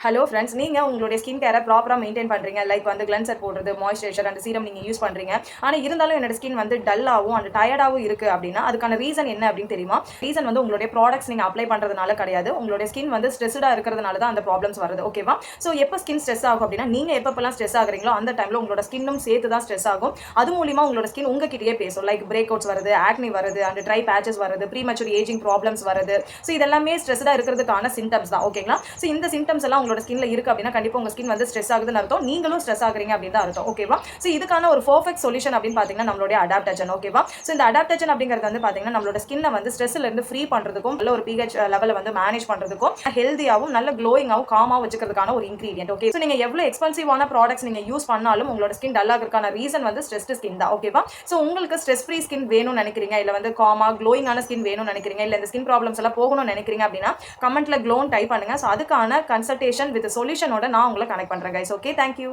Hello friends, நீங்கள் உங்களுடைய skin கேரை ப்ராப்பராக மெயின்டைன் பண்ணுறீங்க. லைக் வந்து கிளென்சர் போடுறது, மாய்ஸ்சரைசர் அண்ட் சீரம் நீங்கள் யூஸ் பண்ணுறீங்க. ஆனால் இருந்தாலும் என்னோட ஸ்கின் வந்து டல்லாகவும் அண்ட் டயர்டாகவும் இருக்குது அப்படின்னா அதுக்கான ரீசன் என்ன அப்படின்னு தெரியுமா? ரீசன் வந்து உங்களுடைய ப்ராடக்ட்ஸ் நீங்கள் அப்ளை பண்ணுறதுனால கிடையாது. உங்களுடைய ஸ்கின் வந்து ஸ்ட்ரெஸ்டாக இருக்கிறதுனால தான் அந்த ப்ராப்ளம்ஸ் வருது. ஓகேவா? ஸோ எப்போ ஸ்கின் ஸ்ட்ரெஸ் ஆகும் அப்படின்னா நீங்கள் எப்பப்பெல்லாம் ஸ்ட்ரெஸ் ஆகுறீங்களோ அந்த டைமில் உங்களோட ஸ்கின்னும் சேர்த்து தான் ஸ்ட்ரெஸ் ஆகும். அது மூலிமா உங்களோட ஸ்கின் உங்ககிட்டயே பேசும். லைக் பிரேக் அவுட்ஸ் வருது, ஆக்னி வருது, அண்ட் ட்ரை பேச்சஸ் வருது, ப்ரீமெச்சூர் ஏஜிங் ப்ராப்ளம்ஸ் வருது. ஸோ இதெல்லாமே ஸ்ட்ரெஸ்டாக இருக்கிறதுக்கான சிம்டம்ஸ் தான். ஓகேங்களா? ஸோ இந்த சிம்டம்ஸ் எல்லாம் உங்களோட ஸ்கின்ல இருக்கு அப்படின்னா கண்டிப்பா உங்க ஸ்கின் வந்து ஸ்ட்ரெஸ் ஆகுதுன்னு அர்த்தம். நீங்களும் ஸ்ட்ரெஸ் ஆகுறீங்க அப்படின்னு தான் அர்த்தம். ஓகேவா? சோ இதுக்கான ஒரு பெர்ஃபெக்ட் சொல்யூஷன் அப்படின்னு பாத்தீங்கன்னா நம்மளுடைய அடாப்டேஷன். ஓகேவா? சோ இந்த அடாப்டேஷன் அப்படிங்கிறது வந்து பாத்தீங்கன்னா நம்மளோட ஸ்கின்னை வந்து ஸ்ட்ரெஸ்ல இருந்து ஃப்ரீ பண்றதுக்கும் நல்ல ஒரு pH லெவலை வந்து மேனேஜ் பண்றதுக்கும் ஹெல்தியாவும் நல்ல க்ளோயிங்காவும் காமாவும் வச்சுக்கிறதுக்கான ஒரு இன்கிரீடியன்ட். ஓகே, சோ நீங்க எவ்வளவு எக்ஸ்பென்சிவான ப்ராடக்ட்ஸ் நீங்க யூஸ் பண்ணாலும் உங்களோட ஸ்கின் டல் ஆகிறதுக்கான ரீசன் வந்து ஸ்ட்ரெஸ்ட் ஸ்கின் தான். ஓகேவா? சோ உங்களுக்கு ஸ்ட்ரெஸ் ஃப்ரீ ஸ்கின் வேணும்னு நினைக்கிறீங்க, இல்ல வந்து காமா க்ளோயிங்கான ஸ்கின் வேணும்னு நினைக்கிறீங்க, இல்ல இந்த ஸ்கின் ப்ராப்ளம்ஸ் எல்லாம் போகணும்னு நினைக்கிறீங்க அப்படின்னா கமெண்ட்ல க்ளோன் டைப் பண்ணுங்க. சோ அதுக்கான கன்சல்டேஷன் வித் சொல்யூஷனோட நான் உங்களை கனெக்ட் பண்றேன் கைஸ். Okay, thank you.